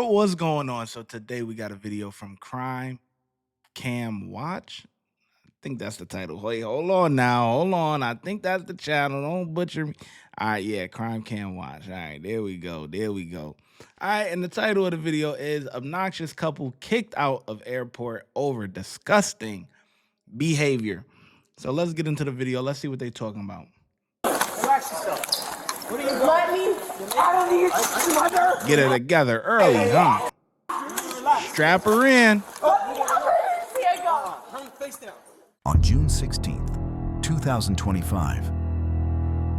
What's going on? So today we got a video from Crime Cam Watch. I think that's the title. Wait, hold on now. Hold on. I think that's the channel. Don't butcher me. All right, yeah, Crime Cam Watch. All right, there we go. There we go. All right, and the title of the video is Obnoxious Couple Kicked Out of Airport Over Disgusting Behavior. So let's get into the video. Let's see what they're talking about. Relax yourself. What are you doing? Let me out of here, mother. Get it together early, huh? Strap her in. On June 16th, 2025,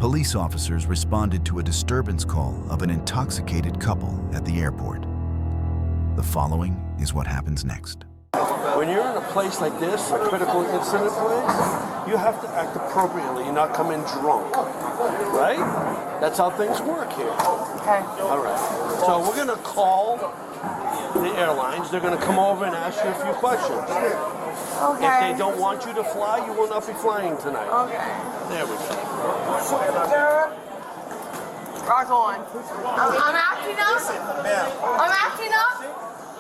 police officers responded to a disturbance call of an intoxicated couple at the airport. The following is what happens next. When you're in a place like this, a critical incident place, you have to act appropriately and not come in drunk, right? That's how things work here. Okay. All right. So we're going to call the airlines. They're going to come over and ask you a few questions. Okay. If they don't want you to fly, you will not be flying tonight. Okay. There we go. Rock on. I'm acting up. I'm acting up.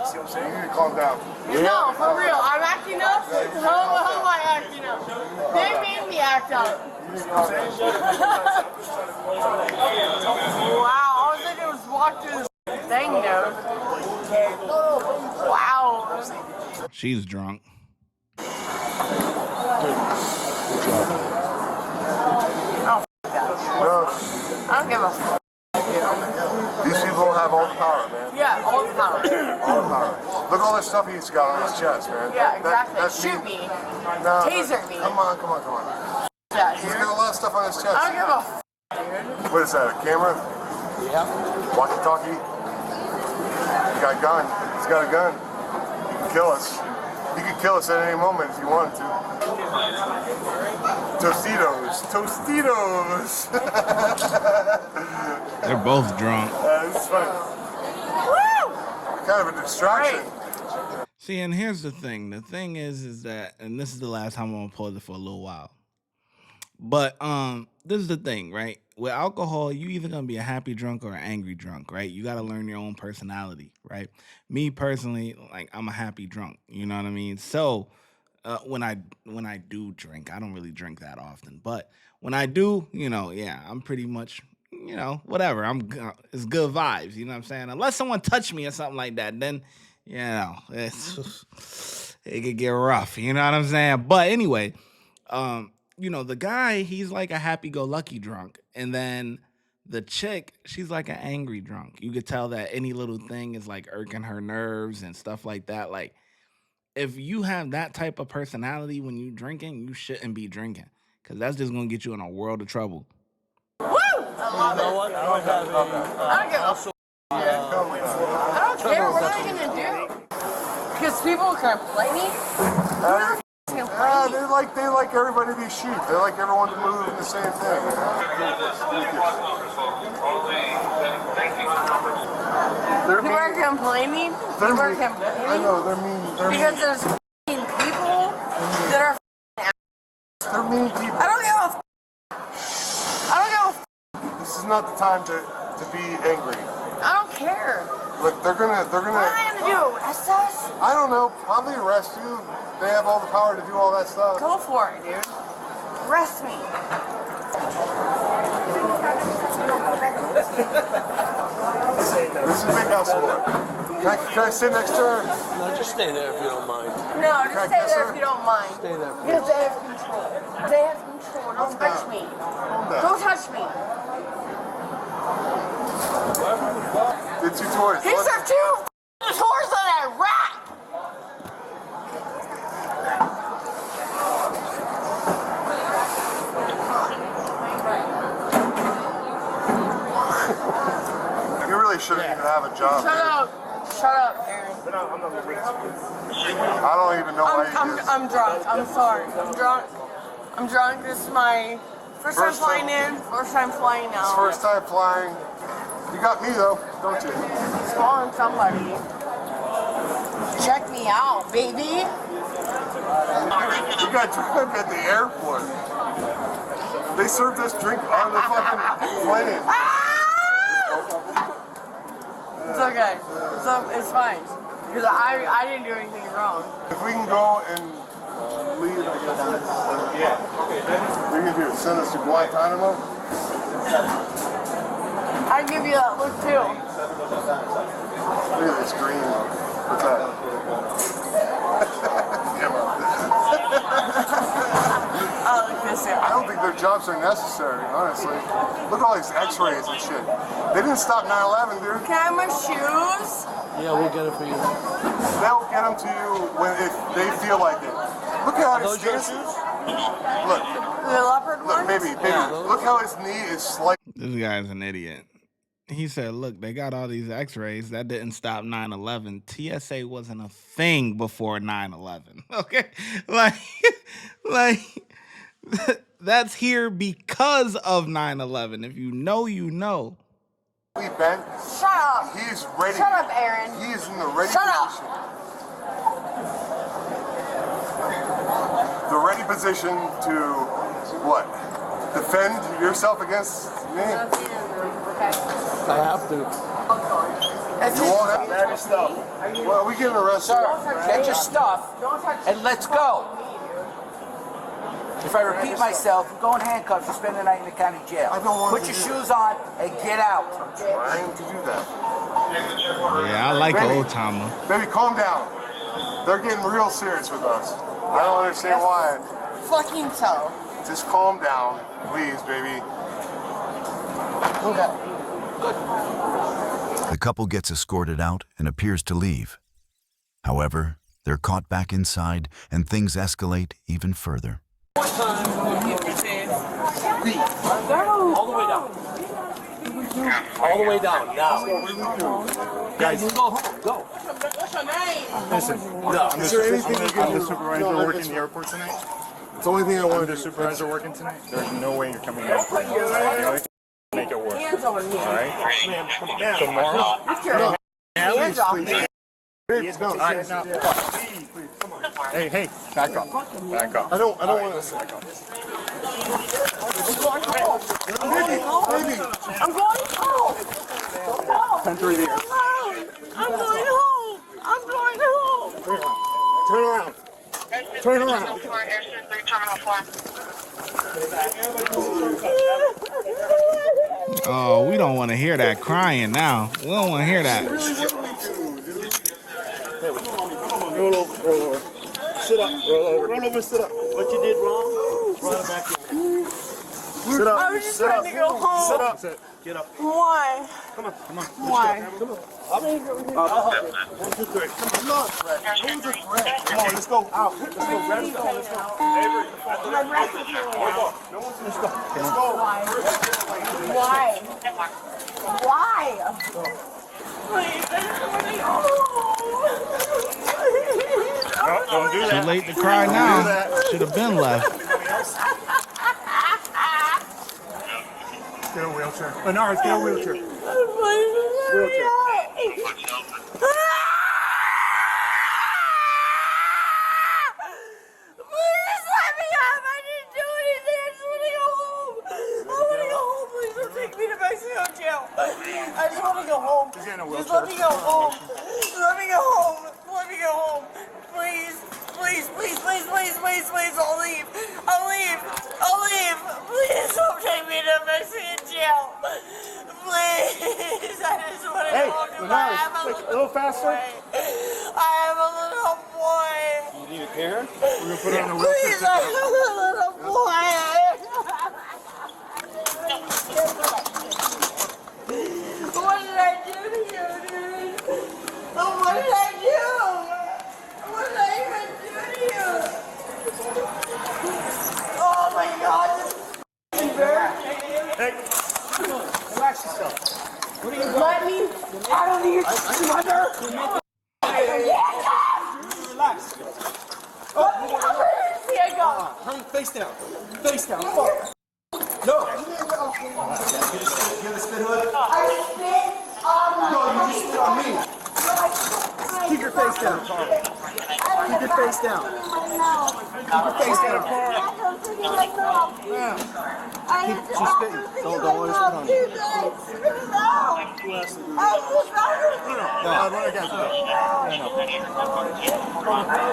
See what I'm saying? You need to calm down. No, for real. I'm acting up. How am I acting up? They made me act up. Wow. All I think it was walk through this thing, though. Wow. She's drunk. I don't give a f. These people have all the power, man. Yeah, all the power. All the power. Look at all this stuff he's got on his chest, man. Yeah, exactly. That's Shoot me. No, Taser me. Come on. Yeah, He's dude. got a lot of stuff on his chest. I don't give a f, dude. What is that, a camera? Yeah. Walkie-talkie? He's got a gun. He's got a gun. He can kill us. He could kill us at any moment if he wanted to. Tostitos. They're both drunk. It's funny. Woo! Kind of a distraction. See, and here's the thing. The thing is that, and this is the last time I'm gonna pause it for a little while. But this is the thing, right? With alcohol, you either gonna be a happy drunk or an angry drunk, right? You gotta learn your own personality, right? Me personally, like I'm a happy drunk. You know what I mean? So when I do drink, I don't really drink that often, but when I do, yeah, I'm pretty much, whatever. It's good vibes. You know what I'm saying? Unless someone touch me or something like that, then it could get rough. You know what I'm saying? But anyway, the guy, he's like a happy-go-lucky drunk. And then the chick, she's like an angry drunk. You could tell that any little thing is like irking her nerves and stuff like that. Like, if you have that type of personality when you drinking, you shouldn't be drinking. Because that's just going to get you in a world of trouble. Woo! I love it. What? I don't have any. I don't give a f. I don't care. What are you going to do? Because people can play me? Who the f can play me? They like everybody to be sheep. They like everyone to move in the same thing. People are complaining? People are complaining? I know, they're mean. Because there's f***ing people that are They're mean people. I don't give a f. I don't give a f. This is not the time to be angry. I don't care. Look, they're gonna. What am I going to do? Arrest us? I don't know. Probably arrest you. They have all the power to do all that stuff. Go for it, dude. Arrest me. This is Big House Lord. Can I sit next to her? No, just stay there if you don't mind. No, just stay there if you don't mind. Stay there. Because they have control. They have control. Don't touch me. Don't touch me. The two toys. These are two tours on that rat. You really shouldn't even have a job. Shut up. Shut up, Aaron. I don't even know why you did this. I'm drunk. I'm sorry. I'm drunk. This is my first time flying in. First time flying out. It's first time flying. You got me though, don't you? It's calling somebody. Check me out, baby. You got drunk at the airport. They served us drink on the fucking plane. okay. So it's fine. Because I didn't do anything wrong. If we can go and leave, I guess. Yeah. What are you gonna do? Send us to Guantanamo? I'd give you that look too. Look at this green. What's that? I don't think their jobs are necessary, honestly. Look at all these x-rays and shit. They didn't stop 9/11, dude. Can I have my shoes? Yeah, we'll get it for you. They'll get them to you if they feel like it. Look at how his shoes. Look. The leopard Look, ones? baby. Look how his knee is slight. This guy's an idiot. He said, look, they got all these x-rays. That didn't stop 9/11. TSA wasn't a thing before 9/11. Okay? Like, that's here because of 9/11. If you know, you know. We bent. Shut up. He's ready. Shut up, Aaron. He is in the ready Shut up. position. The ready position to what? Defend yourself against me? I have to. You won't have that stuff. Well, we getting arrested. Sir, get your stuff and let's go. If I repeat myself, you go in handcuffs, you spend the night in the county jail. I don't want Put to your do shoes on and get out. Trying to do that. Yeah, I like Baby. old timer. Baby, calm down. They're getting real serious with us. I don't understand why. Fucking so. Just calm down, please, baby. The couple gets escorted out and appears to leave. However, they're caught back inside and things escalate even further. All the way down. All the way down. Now. Guys, go home. Go. What's your name? Listen, Is there anything you can I'm do? the supervisor working the airport tonight. It's the only thing I want I'm to the do. supervisor working tonight. There's no way you're coming in. The only thing make it work. Hands on me. All right? Tomorrow. Get your hands off me. Please, no, please, no. Hey, hey, back up. Back up. I don't want to. Baby. I'm going home. No. 10-3 there. I'm going home. I'm going home. Turn around. Turn around. Oh, we don't want to hear that crying now. We don't want to hear that. Roll over, roll over. Sit up, roll over. Roll over, sit up. What you did wrong, run it back in. Sit up. I was just trying to go home. Sit up. Sit. Get up. Why? Come on, come on. Why? Come on. Up. 1, 2, 3. Come on. Come on, let's go out. Let's go. Grab the phone. Let's go. My breath is really out. Let's go. Let's go. Why? Why? Please, I just want to go home. Don't do Too that. late to cry now. Should have been left. Get a wheelchair. Lenars, get a wheelchair. Wheelchair. Please let me out. I didn't do anything. I just want to go home. I want to go home. Please don't take me to Mexico jail. I just want to go home. He's in a Just wheelchair. let me go home. Let me go home. Let me go home. Please. Please, please, please, please, please, please. I'll leave. I'll leave. I'll leave. Please don't take me to Mexican jail. Please. I just want to Hey, go home to Lenars, my a little faster. I am a little boy. You need a parent? We're going to put her on a wheelchair. Please, I am a little boy. What did I do to you, dude? Oh, what did I do? What did I even do to you? Oh my God, this Hey, relax yourself. let me out of here, mother. Relax. Let me out of here, I go. Turn face down. Face down. Fuck. No. Give a spit hood. I spit on my No, you just spit on me. Keep your face down, Carl. Keep your face down. Keep your face down, Carl. I She's spitting. Don't let her spit on you. Spit it out. who has to do I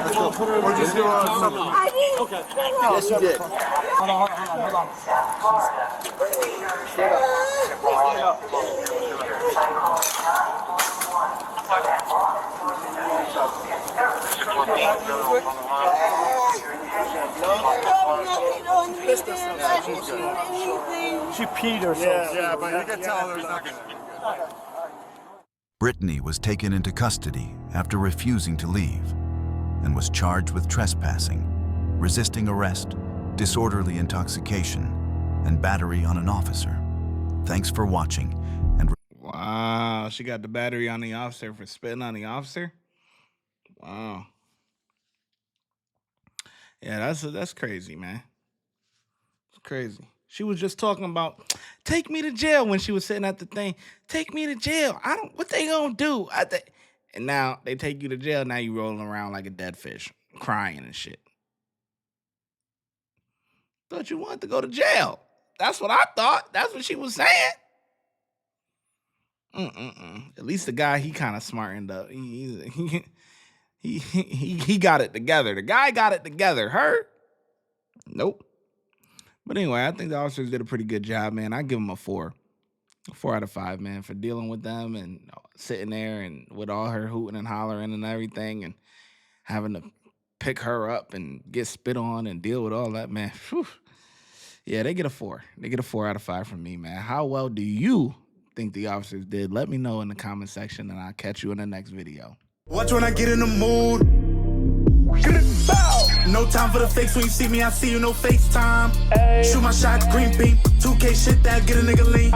was We're just doing something. I didn't. Okay. Yes, you did. Hold on. She peed herself. Yeah, but you can tell there's nothing. Brittany was taken into custody after refusing to leave and was charged with trespassing, resisting arrest, disorderly intoxication, and battery on an officer. Thanks for watching. And Wow, she got the battery on the officer for spitting on the officer. Wow. Yeah, that's crazy, man. It's crazy. She was just talking about take me to jail when she was sitting at the thing. Take me to jail. What they gonna do? And now they take you to jail. Now you rolling around like a dead fish, crying and shit. Thought you wanted to go to jail. That's what I thought. That's what she was saying. At least the guy, he kind of smartened up. He got it together. The guy got it together. Her? Nope. But anyway, I think the officers did a pretty good job, man. I give them a 4. A 4 out of 5, man, for dealing with them and sitting there and with all her hooting and hollering and everything and having to pick her up and get spit on and deal with all that, man. Whew. Yeah, they get a 4. They get a 4 out of 5 from me, man. How well do you think the officers did? Let me know in the comment section, and I'll catch you in the next video. Watch when I get in the mood. No time for the fakes. When you see me, I see you, no FaceTime. Shoot my shot, green beam. 2K shit that get a nigga lean.